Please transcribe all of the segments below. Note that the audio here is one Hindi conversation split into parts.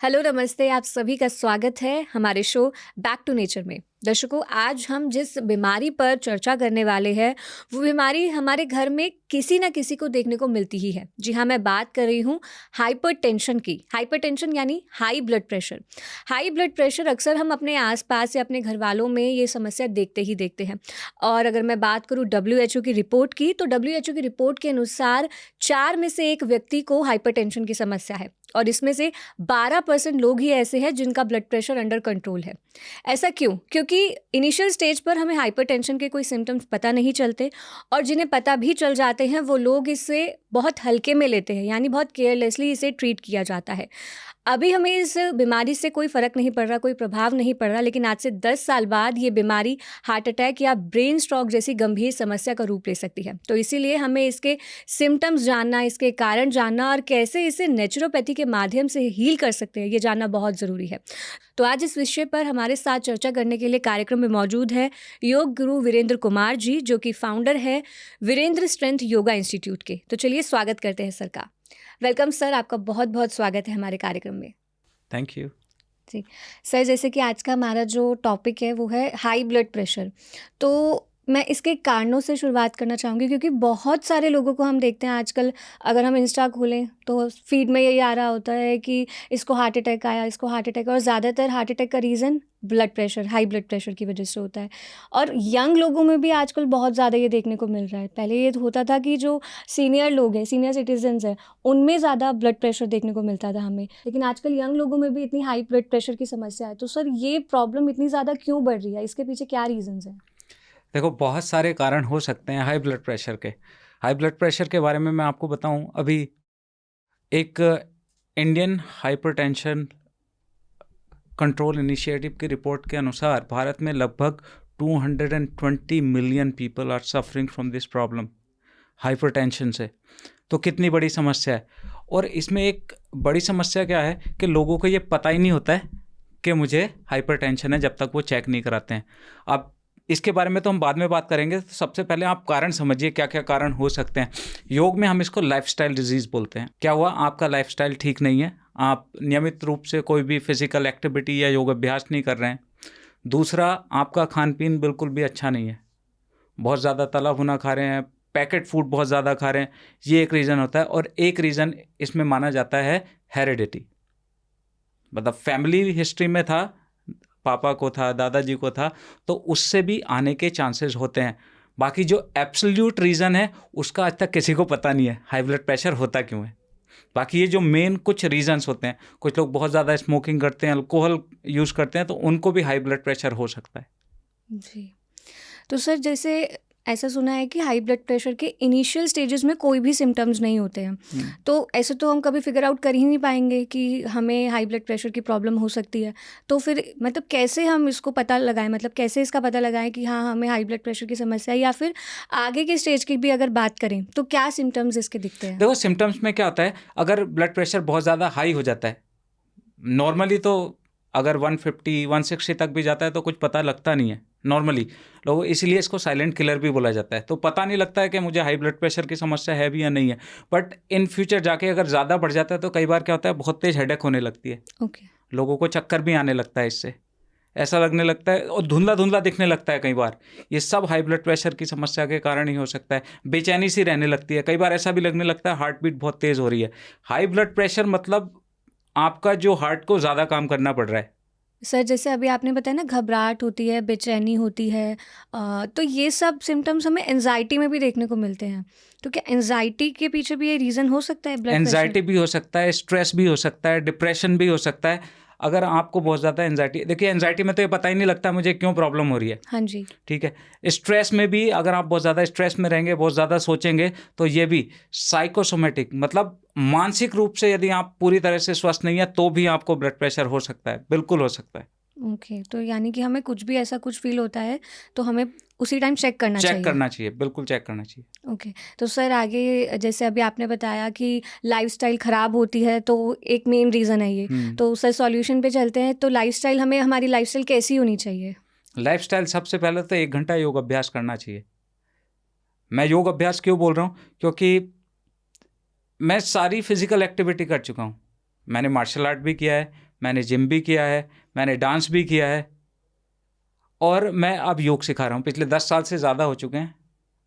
हेलो नमस्ते, आप सभी का स्वागत है हमारे शो बैक टू नेचर में। दर्शकों, आज हम जिस बीमारी पर चर्चा करने वाले हैं वो बीमारी हमारे घर में किसी ना किसी को देखने को मिलती ही है। जी हाँ, मैं बात कर रही हूँ हाइपरटेंशन की। हाइपरटेंशन यानी high blood pressure. High blood pressure अक्सर हम अपने आसपास या अपने घर वालों में ये समस्या देखते ही देखते हैं। और अगर मैं बात करूँ WHO की रिपोर्ट की, तो WHO की रिपोर्ट के अनुसार 4 में से 1 व्यक्ति को हाइपरटेंशन की समस्या है और इसमें से 12% लोग ही ऐसे हैं जिनका ब्लड प्रेशर अंडर कंट्रोल है। ऐसा क्यों? क्योंकि इनिशियल स्टेज पर हमें हाइपरटेंशन के कोई सिम्टम्स पता नहीं चलते और जिन्हें पता भी चल जाते हैं वो लोग इसे बहुत हल्के में लेते हैं, यानी बहुत केयरलेसली इसे ट्रीट किया जाता है। अभी हमें इस बीमारी से कोई फ़र्क नहीं पड़ रहा, कोई प्रभाव नहीं पड़ रहा, लेकिन आज से 10 साल बाद ये बीमारी हार्ट अटैक या ब्रेन स्ट्रोक जैसी गंभीर समस्या का रूप ले सकती है। तो इसीलिए हमें इसके सिम्टम्स जानना, इसके कारण जानना और कैसे इसे नेचुरोपैथी के माध्यम से हील कर सकते हैं, ये जानना बहुत ज़रूरी है। तो आज इस विषय पर हमारे साथ चर्चा करने के लिए कार्यक्रम में मौजूद है योग गुरु वीरेंद्र कुमार जी, जो कि फाउंडर है वीरेंद्र स्ट्रेंथ योगा इंस्टीट्यूट के। तो चलिए स्वागत करते हैं सर का। वेलकम सर, आपका बहुत बहुत स्वागत है हमारे कार्यक्रम में। Thank you. जी सर, जैसे कि आज का हमारा जो टॉपिक है वो है हाई ब्लड प्रेशर। तो मैं इसके कारणों से शुरुआत करना चाहूँगी, क्योंकि बहुत सारे लोगों को हम देखते हैं आजकल। अगर हम इंस्टा खोलें तो फीड में यही आ रहा होता है कि इसको हार्ट अटैक आया, इसको हार्ट अटैक। और ज़्यादातर हार्ट अटैक का reason blood pressure, high blood pressure की वजह से होता है। और यंग लोगों में भी आजकल बहुत ज़्यादा ये देखने को मिल रहा है। पहले ये होता था कि जो सीनियर लोग हैं, सीनियर सिटीजन्स हैं, उनमें ज़्यादा ब्लड प्रेशर देखने को मिलता था हमें, लेकिन आजकल यंग लोगों में भी इतनी हाई ब्लड प्रेशर की समस्या है। तो सर, ये प्रॉब्लम इतनी ज़्यादा क्यों बढ़ रही है? इसके पीछे क्या रीज़न्स हैं? देखो, बहुत सारे कारण हो सकते हैं हाई ब्लड प्रेशर के। हाई ब्लड प्रेशर के बारे में मैं आपको बताऊं, अभी एक इंडियन हाइपरटेंशन कंट्रोल इनिशिएटिव की रिपोर्ट के अनुसार भारत में लगभग 220 million people are suffering from this problem, hypertension से। तो कितनी बड़ी समस्या है। और इसमें एक बड़ी समस्या क्या है कि लोगों को ये पता ही नहीं होता है कि मुझे हाइपरटेंशन है, जब तक वो चेक नहीं कराते हैं। अब इसके बारे में तो हम बाद में बात करेंगे। तो सबसे पहले आप कारण समझिए, क्या क्या कारण हो सकते हैं। योग में हम इसको लाइफस्टाइल डिजीज़ बोलते हैं। क्या हुआ, आपका लाइफस्टाइल ठीक नहीं है, आप नियमित रूप से कोई भी फिजिकल एक्टिविटी या योग अभ्यास नहीं कर रहे हैं। दूसरा, आपका खान पीन बिल्कुल भी अच्छा नहीं है, बहुत ज़्यादा तला भुना खा रहे हैं, पैकेट फूड बहुत ज़्यादा खा रहे हैं, ये एक रीज़न होता है। और एक रीज़न इसमें माना जाता है हेरिडिटी, मतलब फैमिली हिस्ट्री में था, पापा को था, दादाजी को था, तो उससे भी आने के चांसेस होते हैं। बाकी जो एब्सोल्यूट रीज़न है उसका आज तक किसी को पता नहीं है, हाई ब्लड प्रेशर होता क्यों है। बाकी ये जो मेन कुछ रीजंस होते हैं, कुछ लोग बहुत ज़्यादा स्मोकिंग करते हैं, अल्कोहल यूज़ करते हैं, तो उनको भी हाई ब्लड प्रेशर हो सकता है। जी। तो सर, जैसे ऐसा सुना है कि हाई ब्लड प्रेशर के इनिशियल स्टेजेस में कोई भी सिम्टम्स नहीं होते हैं। तो ऐसे तो हम कभी फिगर आउट कर ही नहीं पाएंगे कि हमें हाई ब्लड प्रेशर की प्रॉब्लम हो सकती है। तो फिर मतलब कैसे हम इसको पता लगाएं, मतलब कैसे इसका पता लगाएं कि हाँ, हमें हाई ब्लड प्रेशर की समस्या है? या फिर आगे के स्टेज की भी अगर बात करें तो क्या सिम्टम्स इसके दिखते हैं? देखो, सिम्टम्स में क्या होता है, अगर ब्लड प्रेशर बहुत ज़्यादा हाई हो जाता है, नॉर्मली तो अगर 150 160 तक भी जाता है तो कुछ पता लगता नहीं है नॉर्मली लोग, इसलिए इसको साइलेंट किलर भी बोला जाता है। तो पता नहीं लगता है कि मुझे हाई ब्लड प्रेशर की समस्या है भी या नहीं है। बट इन फ्यूचर जाके अगर ज़्यादा बढ़ जाता है तो कई बार क्या होता है, बहुत तेज हेडेक होने लगती है, ओके। लोगों को चक्कर भी आने लगता है, इससे ऐसा लगने लगता है, और धुंधला धुंधला दिखने लगता है कई बार। ये सब हाई ब्लड प्रेशर की समस्या के कारण ही हो सकता है। बेचैनी सी रहने लगती है, कई बार ऐसा भी लगने लगता है हार्ट बीट बहुत तेज़ हो रही है। हाई ब्लड प्रेशर मतलब आपका जो हार्ट को ज़्यादा काम करना पड़ रहा है। सर, जैसे अभी आपने बताया ना, घबराहट होती है, बेचैनी होती है, तो ये सब सिम्टम्स हमें एंजाइटी में भी देखने को मिलते हैं। तो क्या एंजाइटी के पीछे भी ये रीज़न हो सकता है, ब्लड प्रेशर? एंजाइटी भी हो सकता है, स्ट्रेस भी हो सकता है, डिप्रेशन भी हो सकता है। अगर आपको बहुत ज़्यादा एंजाइटी, देखिए एंजाइटी में तो ये पता ही नहीं लगता मुझे क्यों प्रॉब्लम हो रही है, हाँ जी। ठीक है। स्ट्रेस में भी अगर आप बहुत ज़्यादा स्ट्रेस में रहेंगे, बहुत ज़्यादा सोचेंगे, तो ये भी साइकोसोमेटिक, मतलब मानसिक रूप से यदि आप पूरी तरह से स्वस्थ नहीं है तो भी आपको ब्लड प्रेशर हो सकता है, बिल्कुल हो सकता है। ओके, तो यानी कि हमें कुछ भी ऐसा कुछ फील होता है तो हमें उसी टाइम चेक करना चेक चाहिए। करना चाहिए, बिल्कुल चेक करना चाहिए। ओके। तो सर, आगे जैसे अभी आपने बताया कि लाइफस्टाइल ख़राब होती है, तो एक मेन रीज़न है ये। तो सर, सॉल्यूशन पे चलते हैं। तो लाइफस्टाइल, हमें हमारी लाइफस्टाइल कैसी होनी चाहिए? लाइफस्टाइल, सबसे पहले तो 1 घंटा योग अभ्यास करना चाहिए। मैं योग अभ्यास क्यों बोल रहा हूँ, क्योंकि मैं सारी फिजिकल एक्टिविटी कर चुका हूँ। मैंने मार्शल आर्ट भी किया है, मैंने जिम भी किया है, मैंने डांस भी किया है, और मैं अब योग सिखा रहा हूँ। पिछले 10 साल से ज़्यादा हो चुके हैं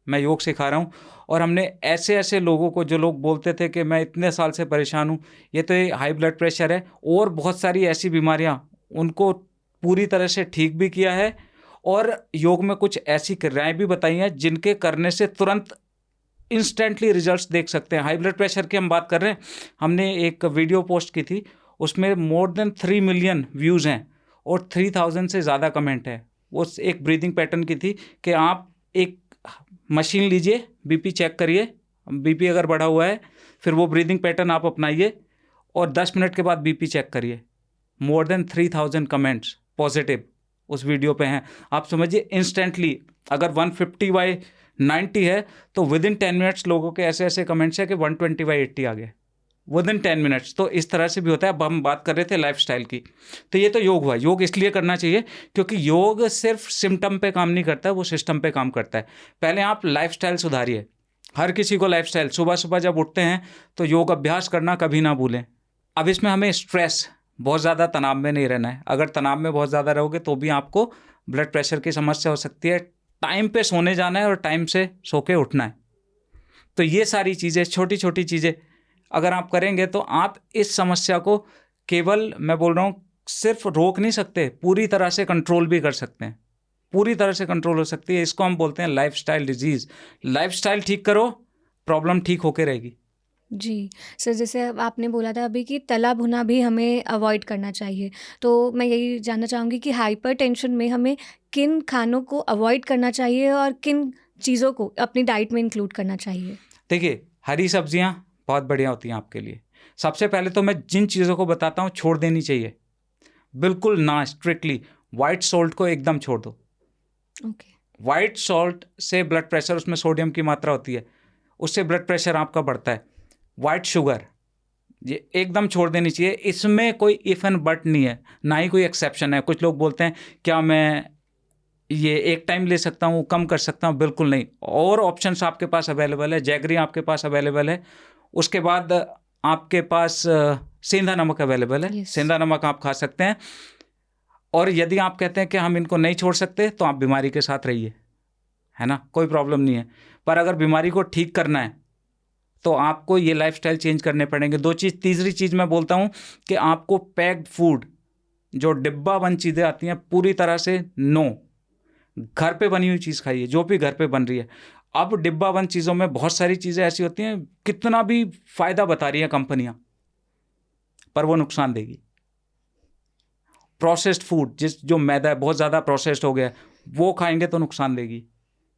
मैं योग सिखा रहा हूँ। और हमने ऐसे ऐसे लोगों को, जो लोग बोलते थे कि मैं इतने साल से परेशान हूँ, ये तो ये हाई ब्लड प्रेशर है और बहुत सारी ऐसी बीमारियाँ, उनको पूरी तरह से ठीक भी किया है। और योग में कुछ ऐसी क्रियाएं भी बताई हैं जिनके करने से तुरंत इंस्टेंटली रिजल्ट्स देख सकते हैं। हाई ब्लड प्रेशर की हम बात कर रहे हैं, हमने एक वीडियो पोस्ट की थी, उसमें मोर देन 3 मिलियन व्यूज़ हैं और 3000 से ज़्यादा कमेंट है। वो एक ब्रीदिंग पैटर्न की थी कि आप एक मशीन लीजिए, बीपी चेक करिए, बीपी अगर बढ़ा हुआ है, फिर वो ब्रीदिंग पैटर्न आप अपनाइए और 10 मिनट के बाद बीपी चेक करिए। मोर देन 3000 कमेंट्स पॉजिटिव उस वीडियो पे हैं। आप समझिए इंस्टेंटली, अगर 150/90 है तो विद इन 10 मिनट्स लोगों के ऐसे ऐसे कमेंट्स हैं कि 120/80 आ गए विद इन 10 मिनट्स। तो इस तरह से भी होता है। अब हम बात कर रहे थे लाइफस्टाइल की, तो ये तो योग हुआ। योग इसलिए करना चाहिए क्योंकि योग सिर्फ सिम्टम पे काम नहीं करता है, वो सिस्टम पे काम करता है। पहले आप लाइफस्टाइल सुधारिए। हर किसी को लाइफस्टाइल, सुबह सुबह जब उठते हैं तो योग अभ्यास करना कभी ना भूलें। अब इसमें हमें स्ट्रेस, बहुत ज़्यादा तनाव में नहीं रहना है। अगर तनाव में बहुत ज़्यादा रहोगे तो भी आपको ब्लड प्रेशर की समस्या हो सकती है। टाइम पे सोने जाना है और टाइम से सो के उठना है। तो ये सारी चीज़ें, छोटी छोटी चीज़ें अगर आप करेंगे तो आप इस समस्या को केवल, मैं बोल रहा हूँ, सिर्फ रोक नहीं सकते, पूरी तरह से कंट्रोल भी कर सकते हैं। पूरी तरह से कंट्रोल हो सकती है। इसको हम बोलते हैं लाइफस्टाइल डिजीज़। लाइफस्टाइल ठीक करो, प्रॉब्लम ठीक होके रहेगी। जी, सर जैसे अब आपने बोला था अभी कि तला भुना भी हमें अवॉइड करना चाहिए। तो मैं यही जानना चाहूँगी कि हाइपरटेंशन में हमें किन खानों को अवॉइड करना चाहिए और किन चीज़ों को अपनी डाइट में इंक्लूड करना चाहिए? देखिए, हरी सब्जियां बहुत बढ़िया होती हैं आपके लिए। सबसे पहले तो मैं जिन चीज़ों को बताता हूँ छोड़ देनी चाहिए, बिल्कुल ना, स्ट्रिक्टली वाइट सॉल्ट को एकदम छोड़ दो। ओके। वाइट सॉल्ट से ब्लड प्रेशर, उसमें सोडियम की मात्रा होती है, उससे ब्लड प्रेशर आपका बढ़ता है। वाइट शुगर ये एकदम छोड़ देनी चाहिए। इसमें कोई इफ़ एंड बट नहीं है, ना ही कोई एक्सेप्शन है। कुछ लोग बोलते हैं क्या मैं ये एक टाइम ले सकता हूँ, कम कर सकता हूँ? बिल्कुल नहीं। और ऑप्शंस आपके पास अवेलेबल है। जैगरी आपके पास अवेलेबल है। उसके बाद आपके पास सेंधा नमक अवेलेबल है। Yes. सेंधा नमक आप खा सकते हैं। और यदि आप कहते हैं कि हम इनको नहीं छोड़ सकते तो आप बीमारी के साथ रहिए, है ना, कोई प्रॉब्लम नहीं है। पर अगर बीमारी को ठीक करना है तो आपको ये लाइफस्टाइल चेंज करने पड़ेंगे। दो चीज़। तीसरी चीज़ मैं बोलता हूँ कि आपको पैक्ड फूड, जो डिब्बा बंद चीज़ें आती हैं, पूरी तरह से नो। घर पे बनी हुई चीज़ खाइए, जो भी घर पे बन रही है। अब डिब्बा बंद चीज़ों में बहुत सारी चीज़ें ऐसी होती हैं, कितना भी फ़ायदा बता रही हैं कंपनियां, पर वो नुकसान देगी। प्रोसेस्ड फूड, जो मैदा है बहुत ज़्यादा प्रोसेस्ड हो गया है, वो खाएंगे तो नुकसान देगी,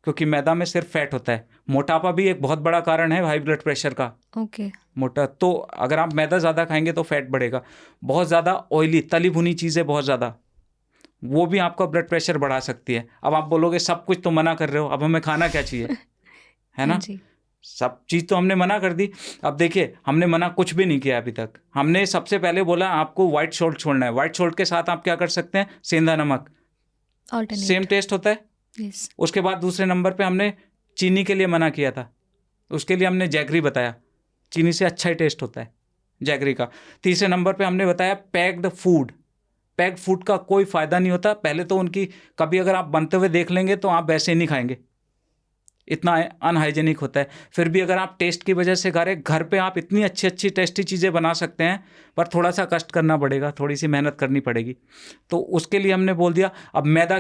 क्योंकि मैदा में सिर्फ फैट होता है। मोटापा भी एक बहुत बड़ा कारण है हाई ब्लड प्रेशर का। ओके। मोटा तो अगर आप मैदा ज़्यादा खाएंगे तो फैट बढ़ेगा। बहुत ज़्यादा ऑयली, तली भुनी चीज़ें बहुत ज़्यादा, वो भी आपका ब्लड प्रेशर बढ़ा सकती है। अब आप बोलोगे सब कुछ तो मना कर रहे हो, अब हमें खाना क्या चाहिए? है ना? हाँ जी। सब चीज़ तो हमने मना कर दी। अब देखिए, हमने मना कुछ भी नहीं किया अभी तक। हमने सबसे पहले बोला आपको वाइट सॉल्ट छोड़ना है। वाइट सॉल्ट के साथ आप क्या कर सकते हैं? सेंधा नमक, सेम ऑल्टरनेट। टेस्ट होता है। यस। उसके बाद दूसरे नंबर पे हमने चीनी के लिए मना किया था, उसके लिए हमने जैगरी बताया, चीनी से अच्छा ही टेस्ट होता है जैगरी का। तीसरे नंबर पे हमने बताया पैक्ड फूड। पैक्ड फूड का कोई फ़ायदा नहीं होता। पहले तो उनकी कभी अगर आप बनते हुए देख लेंगे तो आप वैसे नहीं खाएंगे, इतना अनहाइजेनिक होता है। फिर भी अगर आप टेस्ट की वजह से खा रहे, घर पे आप इतनी अच्छी अच्छी टेस्टी चीज़ें बना सकते हैं, पर थोड़ा सा कष्ट करना पड़ेगा, थोड़ी सी मेहनत करनी पड़ेगी। तो उसके लिए हमने बोल दिया अब मैदा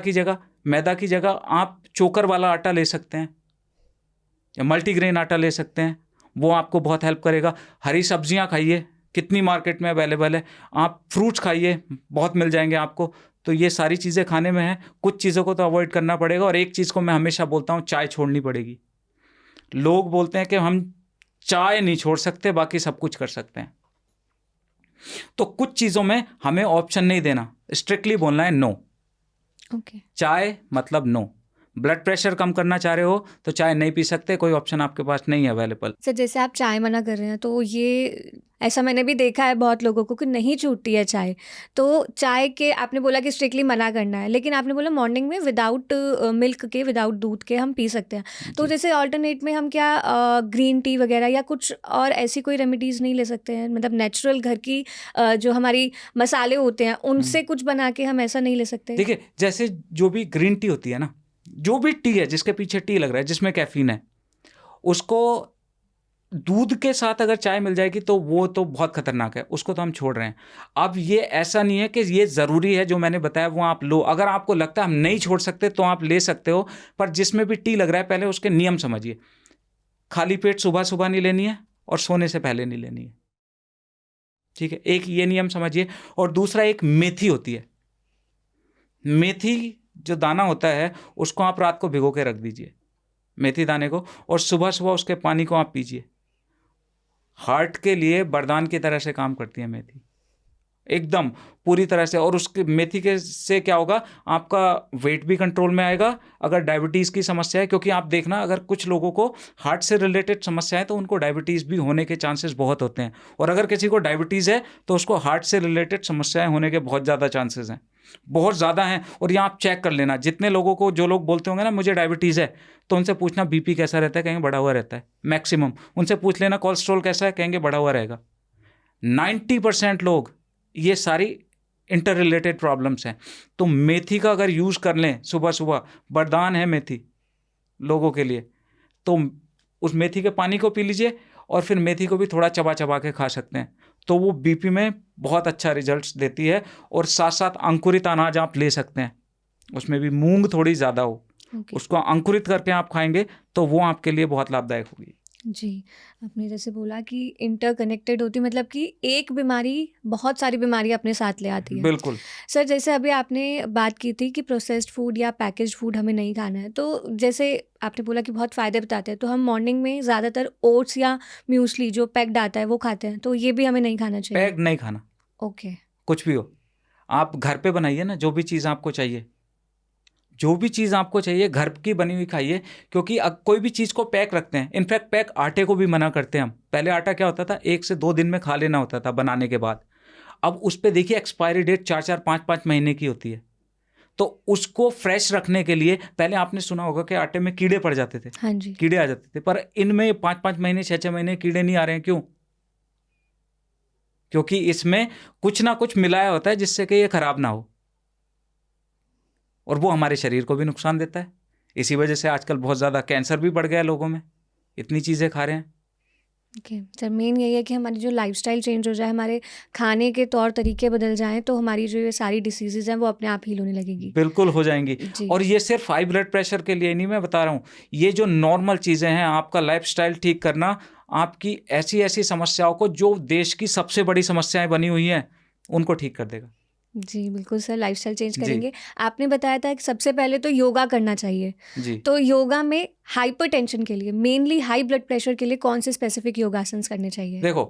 की जगह आप चोकर वाला आटा ले सकते हैं या मल्टीग्रेन आटा ले सकते हैं, वो आपको बहुत हेल्प करेगा। हरी सब्जियां खाइए, कितनी मार्केट में अवेलेबल है। आप फ्रूट्स खाइए, बहुत मिल जाएंगे आपको। तो ये सारी चीज़ें खाने में हैं। कुछ चीज़ों को तो अवॉइड करना पड़ेगा। और एक चीज़ को मैं हमेशा बोलता हूँ, चाय छोड़नी पड़ेगी। लोग बोलते हैं कि हम चाय नहीं छोड़ सकते, बाकी सब कुछ कर सकते हैं। तो कुछ चीज़ों में हमें ऑप्शन नहीं देना, स्ट्रिक्टली बोलना है नो। ओके। चाय मतलब नो। ब्लड प्रेशर कम करना चाह रहे हो तो चाय नहीं पी सकते, कोई ऑप्शन आपके पास नहीं है अवेलेबल। सर जैसे आप चाय मना कर रहे हैं तो ये ऐसा मैंने भी देखा है बहुत लोगों को कि नहीं छूटती है चाय। तो चाय के आपने बोला कि स्ट्रिक्टली मना करना है, लेकिन आपने बोला मॉर्निंग में विदाउट मिल्क के, विदाउट दूध के हम पी सकते हैं। तो जी। जैसे ऑल्टरनेट में हम क्या ग्रीन टी वगैरह या कुछ और ऐसी कोई रेमेडीज़ नहीं ले सकते हैं? मतलब नेचुरल घर की जो हमारी मसाले होते हैं उनसे कुछ बना के हम ऐसा नहीं ले सकते? देखिए, जैसे जो भी ग्रीन टी होती है ना, जो भी टी है जिसके पीछे टी लग रहा है, जिसमें कैफीन है, उसको दूध के साथ अगर चाय मिल जाएगी तो वो तो बहुत खतरनाक है, उसको तो हम छोड़ रहे हैं। अब ये ऐसा नहीं है कि ये ज़रूरी है जो मैंने बताया वो आप लो। अगर आपको लगता है हम नहीं छोड़ सकते तो आप ले सकते हो, पर जिसमें भी टी लग रहा है पहले उसके नियम समझिए। खाली पेट सुबह सुबह नहीं लेनी है और सोने से पहले नहीं लेनी है, ठीक है, एक ये नियम समझिए। और दूसरा, एक मेथी होती है, मेथी जो दाना होता है उसको आप रात को भिगो के रख दीजिए, मेथी दाने को, और सुबह सुबह उसके पानी को आप पीजिए। हार्ट के लिए वरदान की तरह से काम करती है मेथी, एकदम पूरी तरह से। और उसके मेथी के से क्या होगा, आपका वेट भी कंट्रोल में आएगा। अगर डायबिटीज़ की समस्या है, क्योंकि आप देखना अगर कुछ लोगों को हार्ट से रिलेटेड समस्या है तो उनको डायबिटीज़ भी होने के चांसेस बहुत होते हैं। और अगर किसी को डायबिटीज़ है तो उसको हार्ट से रिलेटेड समस्याएं होने के बहुत ज़्यादा चांसेस हैं, बहुत ज़्यादा हैं। और ये आप चेक कर लेना, जितने लोगों को, जो लोग बोलते होंगे ना मुझे डायबिटीज़ है, तो उनसे पूछना बीपी कैसा रहता है, कहेंगे बढ़ा हुआ रहता है मैक्सिमम। उनसे पूछ लेना कोलेस्ट्रॉल कैसा है, कहेंगे बढ़ा हुआ रहेगा। 90% लोग, ये सारी इंटर रिलेटेड प्रॉब्लम्स हैं। तो मेथी का अगर यूज़ कर लें सुबह सुबह, वरदान है मेथी लोगों के लिए। तो उस मेथी के पानी को पी लीजिए और फिर मेथी को भी थोड़ा चबा चबा के खा सकते हैं, तो वो बीपी में बहुत अच्छा रिजल्ट्स देती है। और साथ साथ अंकुरित अनाज आप ले सकते हैं, उसमें भी मूंग थोड़ी ज़्यादा हो, उसको अंकुरित करके आप खाएंगे तो वो आपके लिए बहुत लाभदायक होगी। जी, आपने जैसे बोला कि इंटरकनेक्टेड होती, मतलब कि एक बीमारी बहुत सारी बीमारियां अपने साथ ले आती है। बिल्कुल। सर जैसे अभी आपने बात की थी कि प्रोसेस्ड फूड या पैकेज्ड फूड हमें नहीं खाना है, तो जैसे आपने बोला कि बहुत फ़ायदे बताते हैं, तो हम मॉर्निंग में ज़्यादातर ओट्स या म्यूसली जो पैक्ड आता है वो खाते हैं, तो ये भी हमें नहीं खाना चाहिए? पैक नहीं खाना, ओके। कुछ भी हो। आप घर पे बनाइए ना, जो भी चीज़ आपको चाहिए, जो भी चीज़ आपको चाहिए घर की बनी हुई खाइए। क्योंकि कोई भी चीज़ को पैक रखते हैं, इनफैक्ट पैक आटे को भी मना करते हैं हम। पहले आटा क्या होता था, 1 से 2 दिन में खा लेना होता था बनाने के बाद। अब उस पे देखिए एक्सपायरी डेट 4-4, 5-5 महीने की होती है। तो उसको फ्रेश रखने के लिए, पहले आपने सुना होगा कि आटे में कीड़े पड़ जाते थे, हाँ जी। कीड़े आ जाते थे, पर इनमें 5-5 महीने, 6-6 महीने कीड़े नहीं आ रहे हैं। क्यों? क्योंकि इसमें कुछ ना कुछ मिलाया होता है जिससे कि ये खराब ना हो, और वो हमारे शरीर को भी नुकसान देता है। इसी वजह से आजकल बहुत ज़्यादा कैंसर भी बढ़ गया है लोगों में, इतनी चीज़ें खा रहे हैं। ओके सर, मेन यही है कि हमारी जो लाइफस्टाइल चेंज हो जाए, हमारे खाने के तौर तरीके बदल जाएं, तो हमारी जो ये सारी डिसीज़ेज़ हैं वो अपने आप हील होने लगेंगी। बिल्कुल हो जाएंगी। जी। और ये सिर्फ हाई ब्लड प्रेशर के लिए नहीं मैं बता रहा हूँ, ये जो नॉर्मल चीज़ें हैं, आपका लाइफस्टाइल ठीक करना आपकी ऐसी ऐसी समस्याओं को, जो देश की सबसे बड़ी समस्याएं बनी हुई हैं, उनको ठीक कर देगा। जी बिल्कुल सर, लाइफस्टाइल चेंज जी। करेंगे। आपने बताया था कि सबसे पहले तो योगा करना चाहिए, जी। तो योगा में हाइपरटेंशन के लिए, मेनली हाई ब्लड प्रेशर के लिए कौन से स्पेसिफिक योगासन्स करने चाहिए? देखो,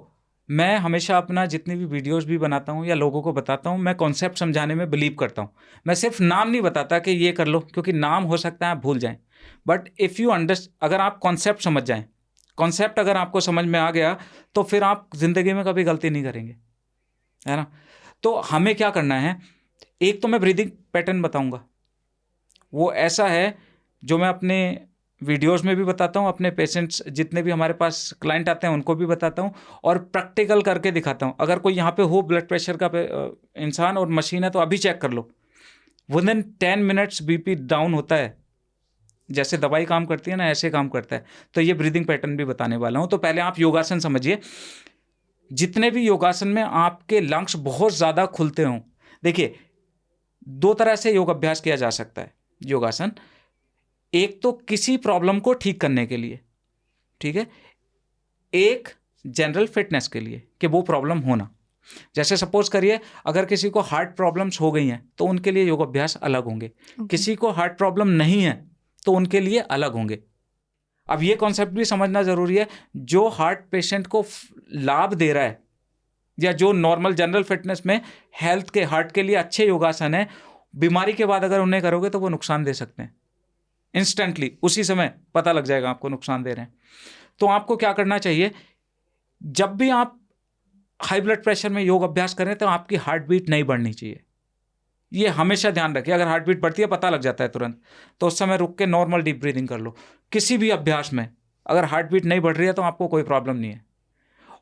मैं हमेशा अपना जितनी भी वीडियोस भी बनाता हूँ या लोगों को बताता हूँ, मैं कॉन्सेप्ट समझाने में बिलीव करता हूँ। मैं सिर्फ नाम नहीं बताता कि ये कर लो, क्योंकि नाम हो सकता है आप भूल जाएं, बट इफ़ यू अगर आप कॉन्सेप्ट समझ जाएं, कॉन्सेप्ट अगर आपको समझ में आ गया तो फिर आप ज़िंदगी में कभी गलती नहीं करेंगे, है ना। तो हमें क्या करना है, एक तो मैं ब्रीदिंग पैटर्न बताऊंगा, वो ऐसा है जो मैं अपने वीडियोस में भी बताता हूँ, अपने पेशेंट्स जितने भी हमारे पास क्लाइंट आते हैं उनको भी बताता हूँ, और प्रैक्टिकल करके दिखाता हूँ। अगर कोई यहाँ पे हो ब्लड प्रेशर का इंसान और मशीन है तो अभी चेक कर लो, विदिन 10 मिनट्स बीपी डाउन होता है। जैसे दवाई काम करती है ना, ऐसे काम करता है। तो ये ब्रीदिंग पैटर्न भी बताने वाला हूँ। तो पहले आप योगासन समझिए। जितने भी योगासन में आपके लंग्स बहुत ज़्यादा खुलते हों, देखिए 2 तरह से योग अभ्यास किया जा सकता है योगासन। एक तो किसी प्रॉब्लम को ठीक करने के लिए, ठीक है, एक जनरल फिटनेस के लिए कि वो प्रॉब्लम होना। जैसे सपोज करिए अगर किसी को हार्ट प्रॉब्लम्स हो गई हैं तो उनके लिए योग अभ्यास अलग होंगे। किसी को हार्ट प्रॉब्लम नहीं है तो उनके लिए अलग होंगे। अब ये कॉन्सेप्ट भी समझना ज़रूरी है, जो हार्ट पेशेंट को लाभ दे रहा है या जो नॉर्मल जनरल फिटनेस में हेल्थ के, हार्ट के लिए अच्छे योगासन है, बीमारी के बाद अगर उन्हें करोगे तो वो नुकसान दे सकते हैं। इंस्टेंटली, उसी समय पता लग जाएगा आपको नुकसान दे रहे हैं। तो आपको क्या करना चाहिए, जब भी आप हाई ब्लड प्रेशर में योग अभ्यास करें तो आपकी हार्ट बीट नहीं बढ़नी चाहिए। ये हमेशा ध्यान रखिए, अगर हार्ट बीट बढ़ती है पता लग जाता है तुरंत, तो उस समय रुक के नॉर्मल डीप ब्रीदिंग कर लो। किसी भी अभ्यास में अगर हार्ट बीट नहीं बढ़ रही है तो आपको कोई प्रॉब्लम नहीं है।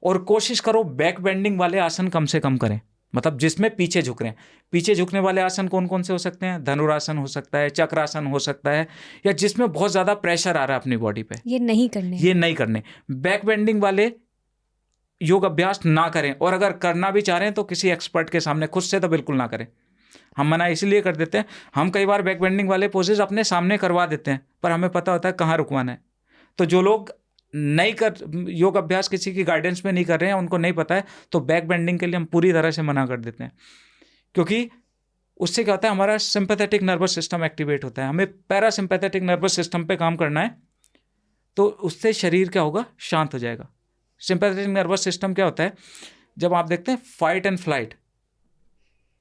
और कोशिश करो बैक बेंडिंग वाले आसन कम से कम करें, मतलब जिसमें पीछे झुक रहे हैं। पीछे झुकने वाले आसन कौन कौन से हो सकते हैं? धनुरासन हो सकता है, चक्रासन हो सकता है, या जिसमें बहुत ज़्यादा प्रेशर आ रहा है अपनी बॉडी पे, ये नहीं करने हैं। ये नहीं करने। बैक बेंडिंग वाले योग अभ्यास ना करें, और अगर करना भी चाह रहे हैं तो किसी एक्सपर्ट के सामने, खुद से तो बिल्कुल ना करें। हम मना इसलिए कर देते हैं, हम कई बार बैक बेंडिंग वाले पोजेज अपने सामने करवा देते हैं, पर हमें पता होता है कहाँ रुकवाना है। तो जो लोग नहीं कर योग अभ्यास किसी की गाइडेंस में नहीं कर रहे हैं, उनको नहीं पता है, तो बैक बेंडिंग के लिए हम पूरी तरह से मना कर देते हैं। क्योंकि उससे क्या होता है, हमारा सिंपैथेटिक नर्वस सिस्टम एक्टिवेट होता है। हमें पैरासिम्पैथेटिक नर्वस सिस्टम पे काम करना है, तो उससे शरीर क्या होगा, शांत हो जाएगा। सिंपैथेटिक नर्वस सिस्टम क्या होता है, जब आप देखते हैं फाइट एंड फ्लाइट,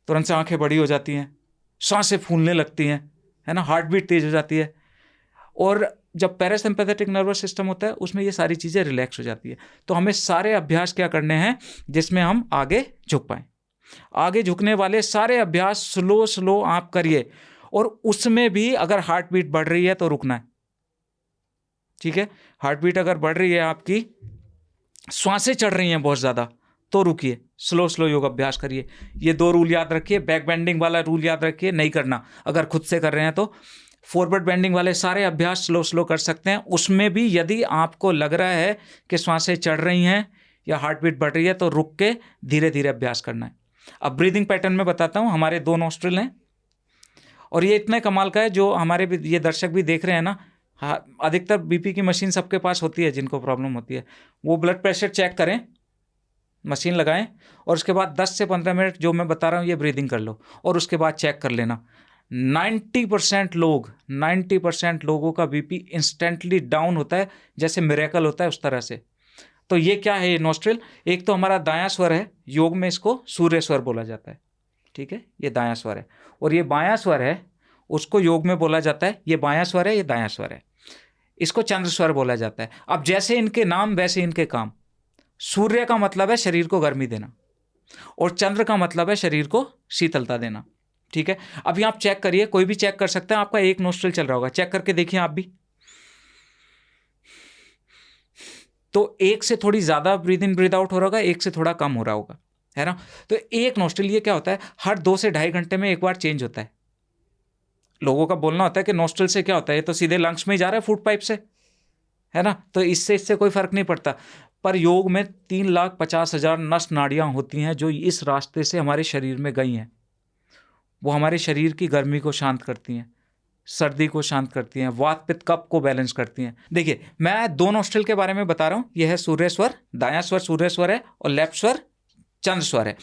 तुरंत से आंखें बड़ी हो जाती हैं, सांसें फूलने लगती हैं, है ना, हार्ट बीट तेज हो जाती है। और जब पैरासिम्पैथेटिक नर्वस सिस्टम होता है उसमें ये सारी चीज़ें रिलैक्स हो जाती है। तो हमें सारे अभ्यास क्या करने हैं जिसमें हम आगे झुक पाएँ। आगे झुकने वाले सारे अभ्यास स्लो स्लो आप करिए, और उसमें भी अगर हार्ट बीट बढ़ रही है तो रुकना है, ठीक है। हार्ट बीट अगर बढ़ रही है, आपकी श्वासें चढ़ रही हैं बहुत ज़्यादा, तो रुकिए, स्लो स्लो योग अभ्यास करिए। ये 2 रूल याद रखिए। बैक बेंडिंग वाला रूल याद रखिए, नहीं करना अगर खुद से कर रहे हैं तो। फॉरवर्ड बेंडिंग वाले सारे अभ्यास स्लो स्लो कर सकते हैं। उसमें भी यदि आपको लग रहा है कि श्वासें चढ़ रही हैं या हार्ट बीट बढ़ रही है, तो रुक के धीरे धीरे अभ्यास करना है। अब ब्रीदिंग पैटर्न में बताता हूँ। हमारे 2 नॉस्ट्रिल हैं, और ये इतने कमाल का है, जो हमारे भी ये दर्शक भी देख रहे हैं ना, हाँ, अधिकतर बीपी की मशीन सबके पास होती है जिनको प्रॉब्लम होती है। वो ब्लड प्रेशर चेक करें, मशीन लगाएं, और उसके बाद 10 से 15 मिनट जो मैं बता रहा हूँ ये ब्रीदिंग कर लो, और उसके बाद चेक कर लेना। 90% लोगों का बीपी इंस्टेंटली डाउन होता है, जैसे मिरेकल होता है उस तरह से। तो ये क्या है, ये नॉस्ट्रिल, एक तो हमारा दायां स्वर है, योग में इसको सूर्य स्वर बोला जाता है, ठीक है, ये दायां स्वर है। और ये बायां स्वर है, उसको योग में बोला जाता है, ये बायां स्वर है, ये दायां स्वर है, इसको चंद्र स्वर बोला जाता है। अब जैसे इनके नाम वैसे इनके काम। सूर्य का मतलब है शरीर को गर्मी देना, और चंद्र का मतलब है शरीर को शीतलता देना, ठीक है। अभी आप चेक करिए, कोई भी चेक कर सकता है, आपका एक नोस्ट्रिल चल रहा होगा, चेक करके देखिए आप भी। तो एक से थोड़ी ज़्यादा ब्रीद इन ब्रीद आउट हो रहा होगा, एक से थोड़ा कम हो रहा होगा, है ना। तो एक नोस्ट्रिल ये क्या होता है, हर 2 से ढाई घंटे में एक बार चेंज होता है। लोगों का बोलना होता है कि नोस्ट्रिल से क्या होता है, ये तो सीधे लंग्स में ही जा रहा है फूड पाइप से, है ना, तो इससे कोई फर्क नहीं पड़ता। पर योग में 3,50,000 नस नाड़ियाँ होती हैं जो इस रास्ते से हमारे शरीर में गई हैं। वो हमारे शरीर की गर्मी को शांत करती हैं, सर्दी को शांत करती हैं, वात पित्त कफ को बैलेंस करती हैं। देखिए, मैं 2 नोस्ट्रिल के बारे में बता रहा हूँ। यह है सूर्य स्वर, दायां स्वर सूर्य स्वर है, और लेफ्ट स्वर चंद्र स्वर है।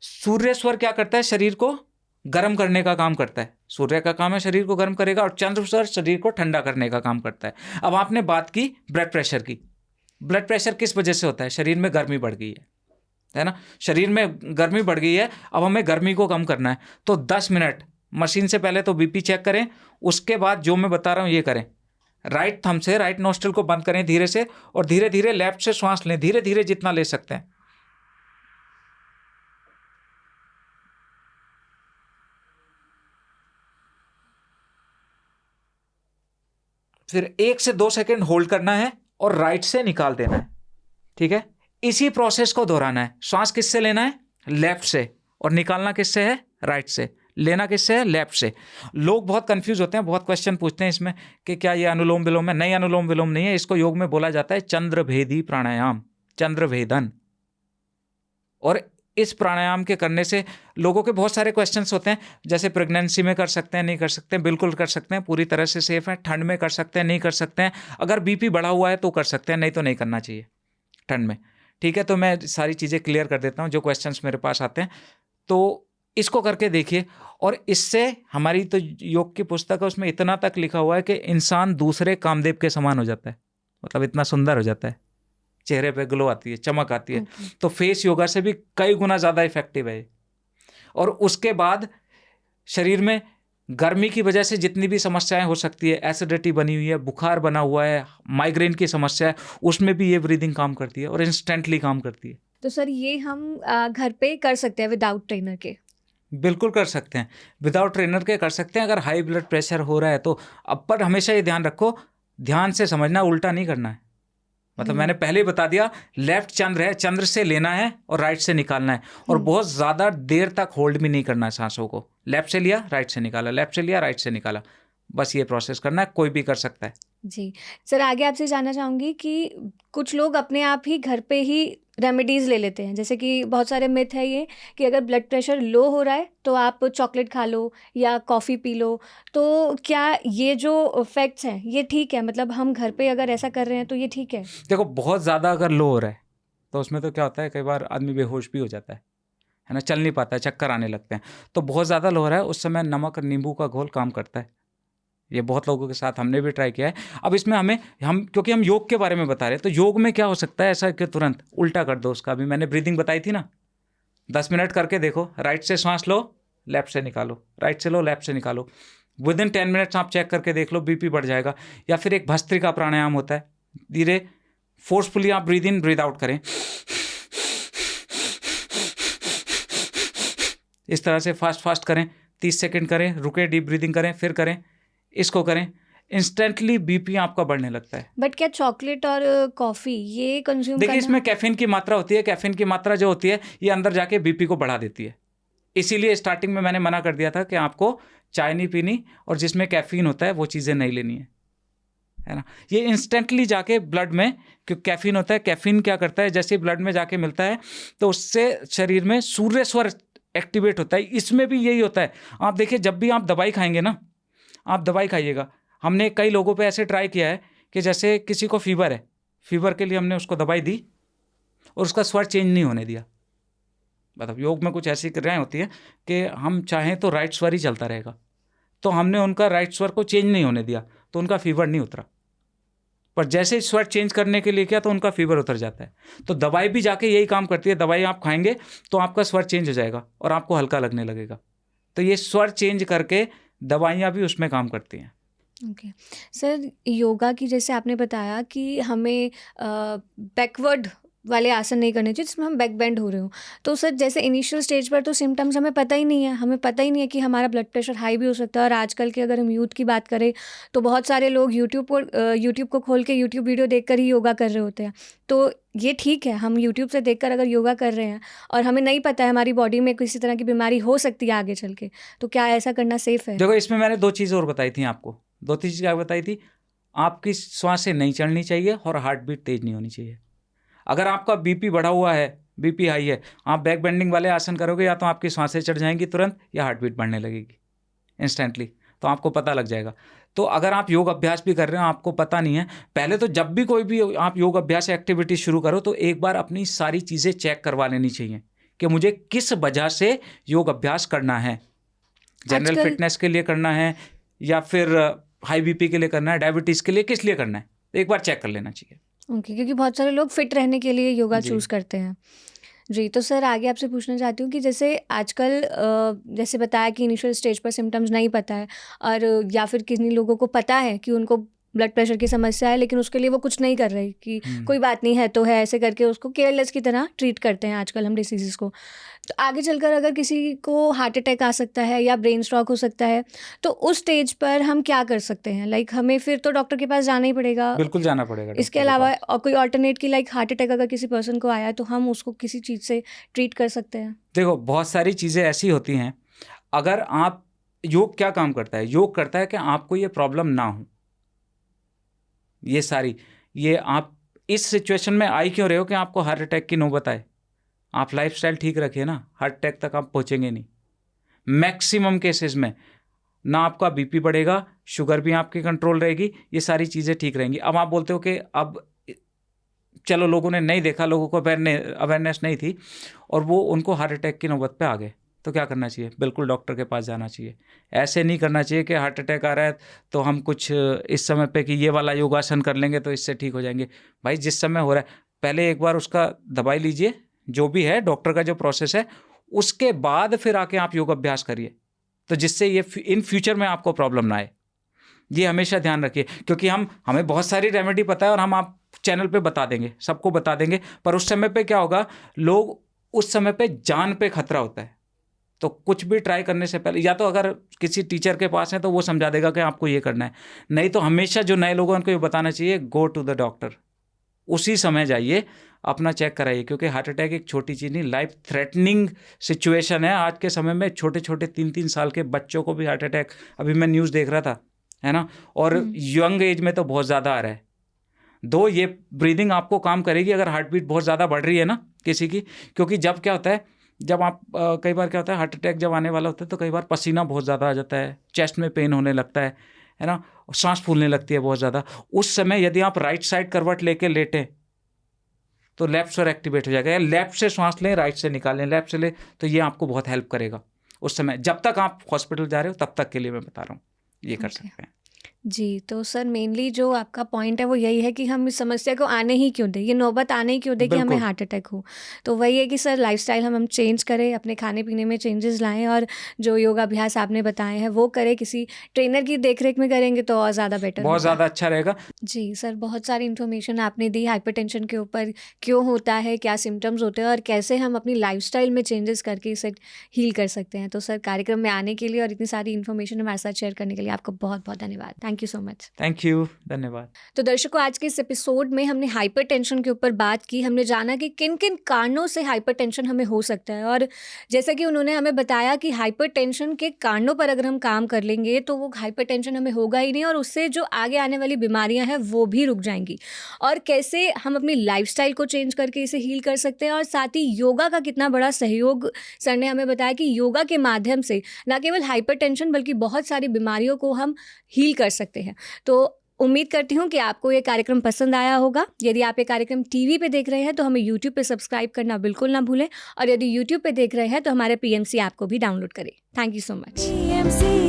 सूर्य स्वर क्या करता है, शरीर को गर्म करने का काम करता है। सूर्य का काम है शरीर को गर्म करेगा, और चंद्र स्वर शरीर को ठंडा करने का काम करता है। अब आपने बात की ब्लड प्रेशर की। ब्लड प्रेशर किस वजह से होता है, शरीर में गर्मी बढ़ गई है ना, शरीर में गर्मी बढ़ गई है। अब हमें गर्मी को कम करना है, तो 10 मिनट मशीन से पहले तो बीपी चेक करें, उसके बाद जो मैं बता रहा हूँ ये करें। राइट थंब से राइट नोस्ट्रिल को बंद करें धीरे से, और धीरे धीरे लेफ्ट से श्वास लें, धीरे धीरे जितना ले सकते हैं। फिर 1 से 2 सेकंड होल्ड करना है, और राइट से निकाल देना है, ठीक है। इसी प्रोसेस को दोहराना है। श्वास किससे लेना है, लेफ्ट से, और निकालना किससे है, राइट से। लेना किससे है, लेफ्ट से। लोग बहुत कंफ्यूज होते हैं, बहुत क्वेश्चन पूछते हैं इसमें कि क्या ये अनुलोम विलोम है। नहीं, अनुलोम विलोम नहीं है। इसको योग में बोला जाता है चंद्रभेदी प्राणायाम, चंद्रभेदन। और इस प्राणायाम के करने से लोगों के बहुत सारे क्वेश्चंस होते हैं, जैसे प्रेगनेंसी में कर सकते हैं, नहीं कर सकते हैं। बिल्कुल कर सकते हैं, पूरी तरह से सेफ है। ठंड में कर सकते हैं, नहीं कर सकते हैं। अगर बीपी बढ़ा हुआ है तो कर सकते हैं, नहीं तो नहीं करना चाहिए ठंड में, ठीक है। तो मैं सारी चीज़ें क्लियर कर देता हूँ जो क्वेश्चंस मेरे पास आते हैं। तो इसको करके देखिए, और इससे हमारी तो योग की पुस्तक है, उसमें इतना तक लिखा हुआ है कि इंसान दूसरे कामदेव के समान हो जाता है, मतलब इतना सुंदर हो जाता है, चेहरे पे ग्लो आती है, चमक आती है। तो फेस योगा से भी कई गुना ज़्यादा इफेक्टिव है। और उसके बाद शरीर में गर्मी की वजह से जितनी भी समस्याएं हो सकती है, एसिडिटी बनी हुई है, बुखार बना हुआ है, माइग्रेन की समस्या है, उसमें भी ये ब्रीदिंग काम करती है और इंस्टेंटली काम करती है। तो सर ये हम घर पे कर सकते हैं विदाउट ट्रेनर के? बिल्कुल कर सकते हैं, विदाउट ट्रेनर के कर सकते हैं। अगर हाई ब्लड प्रेशर हो रहा है तो अब पर हमेशा ये ध्यान रखो, ध्यान से समझना, उल्टा नहीं करना है। मतलब मैंने पहले ही बता दिया, लेफ्ट चंद्र है, चंद्र से लेना है और राइट से निकालना है, और बहुत ज़्यादा देर तक होल्ड भी नहीं करना है सांसों को। लेफ्ट से लिया, राइट से निकाला, लेफ्ट से लिया, राइट से निकाला, बस ये प्रोसेस करना है, कोई भी कर सकता है। जी। सर आगे आपसे जानना चाहूँगी कि कुछ लोग अपने आप ही घर पे ही रेमेडीज़ ले लेते हैं, जैसे कि बहुत सारे मिथ है ये कि अगर ब्लड प्रेशर लो हो रहा है तो आप चॉकलेट खा लो या कॉफ़ी पी लो। तो क्या ये जो फैक्ट्स हैं ये ठीक है? मतलब हम घर पे अगर ऐसा कर रहे हैं तो ये ठीक है? देखो, बहुत ज़्यादा अगर लो हो रहा है तो उसमें तो क्या होता है, कई बार आदमी बेहोश भी हो जाता है ना, चल नहीं पाता है, चक्कर आने लगते हैं। तो बहुत ज़्यादा लो हो रहा है, उस समय नमक और नींबू का घोल काम करता है। ये बहुत लोगों के साथ हमने भी ट्राई किया है। अब इसमें हम क्योंकि हम योग के बारे में बता रहे हैं, तो योग में क्या हो सकता है ऐसा कि तुरंत उल्टा कर दो उसका। अभी मैंने ब्रीदिंग बताई थी ना, 10 मिनट करके देखो, राइट से सांस लो, लेफ्ट से निकालो, राइट से लो, लेफ्ट से निकालो। विद इन 10 मिनट्स आप चेक करके देख लो, बीपी बढ़ जाएगा। या फिर एक भस्त्रिका प्राणायाम होता है, धीरे फोर्सफुली आप ब्रीद इन ब्रीद आउट करें, इस तरह से फास्ट फास्ट करें, 30 सेकंड करें, रुके, डीप ब्रीदिंग करें, फिर करें, इसको करें, इंस्टेंटली बीपी आपका बढ़ने लगता है। बट क्या चॉकलेट और कॉफ़ी ये कंज्यूम देखिए, करना? इसमें कैफीन की मात्रा होती है, कैफीन की मात्रा जो होती है ये अंदर जाके बीपी को बढ़ा देती है। इसीलिए स्टार्टिंग में मैंने मना कर दिया था कि आपको चाय नहीं पीनी और जिसमें कैफीन होता है वो चीज़ें नहीं लेनी है ना। ये इंस्टेंटली जाके ब्लड में, क्योंकि कैफीन होता है, कैफीन क्या करता है, जैसे ब्लड में जाके मिलता है तो उससे शरीर में सूर्य स्वर एक्टिवेट होता है। इसमें भी यही होता है। आप देखिए, जब भी आप दवाई खाएंगे ना, आप दवाई खाइएगा, हमने कई लोगों पे ऐसे ट्राई किया है कि जैसे किसी को फीवर है, फीवर के लिए हमने उसको दवाई दी और उसका स्वर चेंज नहीं होने दिया। मतलब योग में कुछ ऐसी क्रियाएं होती हैं कि हम चाहें तो राइट स्वर ही चलता रहेगा, तो हमने उनका राइट स्वर को चेंज नहीं होने दिया तो उनका फीवर नहीं उतरा। पर जैसे ही स्वर चेंज करने के लिए किया तो उनका फीवर उतर जाता है। तो दवाई भी जाके यही काम करती है, दवाई आप खाएंगे तो आपका स्वर चेंज हो जाएगा और आपको हल्का लगने लगेगा। तो ये स्वर चेंज करके दवाइयाँ भी उसमें काम करती हैं। ओके। सर योगा की जैसे आपने बताया कि हमें बैकवर्ड वाले आसन नहीं करने चाहिए जिसमें हम बैक बेंड हो रहे हो। तो सर जैसे इनिशियल स्टेज पर तो सिम्टम्स हमें पता ही नहीं है, हमें पता ही नहीं है कि हमारा ब्लड प्रेशर हाई भी हो सकता है। और आजकल के अगर हम यूथ की बात करें तो बहुत सारे लोग यूट्यूब को खोल के यूट्यूब वीडियो देखकर ही योगा कर रहे होते हैं। तो ये ठीक है, हम यूट्यूब से देखकर अगर योगा कर रहे हैं और हमें नहीं पता है हमारी बॉडी में किसी तरह की बीमारी हो सकती है आगे चल के, तो क्या ऐसा करना सेफ है? देखो, इसमें मैंने 2 चीज़ और बताई थी आपको। 2 चीज़ क्या बताई थी? आपकी श्वासें नहीं चढ़नी चाहिए और हार्ट बीट तेज नहीं होनी चाहिए। अगर आपका बीपी बढ़ा हुआ है, बीपी हाई है, आप बैक बेंडिंग वाले आसन करोगे, या तो आपकी श्वासें चढ़ जाएंगी तुरंत या हार्ट बीट बढ़ने लगेगी इंस्टेंटली, तो आपको पता लग जाएगा। तो अगर आप योग अभ्यास भी कर रहे हो, आपको पता नहीं है, पहले तो जब भी कोई भी आप योग अभ्यास एक्टिविटी शुरू करो तो एक बार अपनी सारी चीज़ें चेक करवा लेनी चाहिए कि मुझे किस वजह से योग अभ्यास करना है। जनरल आजकल फिटनेस के लिए करना है या फिर हाई बीपी के लिए करना है, डायबिटीज़ के लिए, किस लिए करना है, तो एक बार चेक कर लेना चाहिए। ओके, क्योंकि बहुत सारे लोग फिट रहने के लिए योगा जी। चूज़ करते हैं। जी, तो सर आगे आपसे पूछना चाहती हूँ कि जैसे आजकल जैसे बताया कि इनिशियल स्टेज पर सिम्टम्स नहीं पता है और या फिर किन्हीं लोगों को पता है कि उनको ब्लड प्रेशर की समस्या है लेकिन उसके लिए वो कुछ नहीं कर रहे कि कोई बात नहीं है तो है, ऐसे करके उसको केयरलेस की तरह ट्रीट करते हैं आजकल हम डिसीज़ेज़ को। तो आगे चलकर अगर किसी को हार्ट अटैक आ सकता है या ब्रेन स्ट्रोक हो सकता है, तो उस स्टेज पर हम क्या कर सकते हैं? लाइक हमें फिर तो डॉक्टर के पास जाना ही पड़ेगा। बिल्कुल जाना पड़ेगा इसके डॉक्टर के अलावा पास। और कोई अल्टरनेट की लाइक हार्ट अटैक अगर किसी पर्सन को आया है तो हम उसको किसी चीज़ से ट्रीट कर सकते हैं? देखो, बहुत सारी चीज़ें ऐसी होती हैं। अगर आप, योग क्या काम करता है? योग करता है कि आपको ये प्रॉब्लम ना हो। ये आप इस सिचुएशन में आई क्यों रहे हो कि आपको हार्ट अटैक की नौबत आए? आप लाइफस्टाइल ठीक रखिए ना, हार्ट अटैक तक आप पहुंचेंगे नहीं। मैक्सिमम केसेस में ना आपका बीपी बढ़ेगा, शुगर भी आपकी कंट्रोल रहेगी, ये सारी चीज़ें ठीक रहेंगी। अब आप बोलते हो कि अब चलो लोगों ने नहीं देखा, लोगों को अवेयरनेस नहीं थी और वो उनको हार्ट अटैक की नौबत पे आ गए, तो क्या करना चाहिए? बिल्कुल डॉक्टर के पास जाना चाहिए। ऐसे नहीं करना चाहिए कि हार्ट अटैक आ रहा है तो हम कुछ इस समय पे कि ये वाला योगासन कर लेंगे तो इससे ठीक हो जाएंगे। भाई, जिस समय हो रहा है पहले एक बार उसका दवाई लीजिए, जो भी है डॉक्टर का जो प्रोसेस है, उसके बाद फिर आके आप योग अभ्यास करिए। तो जिससे ये इन फ्यूचर में आपको प्रॉब्लम ना आए। ये हमेशा ध्यान रखिए, क्योंकि हमें बहुत सारी रेमेडी पता है और हम आप चैनल पे बता देंगे, सबको बता देंगे, पर उस समय पे क्या होगा, लोग उस समय पे जान पे खतरा होता है। तो कुछ भी ट्राई करने से पहले या तो अगर किसी टीचर के पास है तो वो समझा देगा कि आपको ये करना है, नहीं तो हमेशा जो नए लोगों को ये बताना चाहिए, गो टू द डॉक्टर, उसी समय जाइए, अपना चेक कराइए, क्योंकि हार्ट अटैक एक छोटी चीज़ नहीं, लाइफ थ्रेटनिंग सिचुएशन है। आज के समय में छोटे छोटे 3-3 साल के बच्चों को भी हार्ट अटैक, अभी मैं न्यूज़ देख रहा था, है ना, और यंग एज में तो बहुत ज़्यादा आ रहा है। दो ये ब्रीदिंग आपको काम करेगी अगर हार्ट बीट बहुत ज़्यादा बढ़ रही है ना किसी की, क्योंकि जब क्या होता है, जब आप कई बार क्या होता है, हार्ट अटैक जब आने वाला होता है तो कई बार पसीना बहुत ज़्यादा आ जाता है, चेस्ट में पेन होने लगता है ना, सांस फूलने लगती है बहुत ज़्यादा। उस समय यदि आप राइट साइड करवट लेके लेटें तो लेफ्ट स्वर एक्टिवेट हो जाएगा, या लेफ्ट से सांस लें, राइट से निकालें, लेफ्ट से लें, तो ये आपको बहुत हेल्प करेगा उस समय। जब तक आप हॉस्पिटल जा रहे हो तब तक के लिए मैं बता रहा हूँ, ये कर सकते हैं। जी, तो सर मेनली जो आपका पॉइंट है वो यही है कि हम इस समस्या को आने ही क्यों दें, ये नौबत आने ही क्यों दें कि हमें बिल्कुल। हार्ट अटैक हो। तो वही है कि सर लाइफ़स्टाइल हम चेंज करें, अपने खाने-पीने में चेंजेस लाएँ और जो योगाभ्यास आपने बताए हैं वो करें, किसी ट्रेनर की देख-रेख में करेंगे तो और ज़्यादा बेटर बहुत होगा। ज़्यादा अच्छा रहेगा। जी, सर बहुत सारी इन्फॉर्मेशन आपने दी हाइपरटेंशन के ऊपर, क्यों होता है, क्या सिम्पटम्स होते हैं और कैसे हम अपनी लाइफ़स्टाइल में चेंजेस करके इसे हील कर सकते हैं। तो सर कार्यक्रम में आने के लिए और इतनी सारी इन्फॉर्मेशन हमारे साथ शेयर करने के लिए आपका बहुत-बहुत धन्यवाद। Thank you so much. Thank you, धन्यवाद। तो दर्शकों, आज के इस एपिसोड में हमने हाइपरटेंशन के ऊपर बात की। हमने जाना कि किन-किन कारणों से हाइपरटेंशन हमें हो सकता है, और जैसा कि उन्होंने हमें बताया कि हाइपरटेंशन के कारणों पर अगर हम काम कर लेंगे तो वो हाइपरटेंशन हमें होगा ही नहीं, और उससे जो आगे आने वाली बीमारियां हैं वो भी रुक जाएंगी। और कैसे हम अपनी लाइफस्टाइल को चेंज करके इसे हील कर सकते हैं, और साथ ही योगा का कितना बड़ा सहयोग सर ने हमें बताया कि योगा के माध्यम से न केवल हाइपरटेंशन बल्कि बहुत सारी बीमारियों को हम हील कर सकते हैं। तो उम्मीद करती हूँ कि आपको ये कार्यक्रम पसंद आया होगा। यदि आप ये कार्यक्रम टीवी पे देख रहे हैं तो हमें यूट्यूब पे सब्सक्राइब करना बिल्कुल ना भूलें, और यदि यूट्यूब पे देख रहे हैं तो हमारे PMC ऐप को भी डाउनलोड करें। Thank you so much.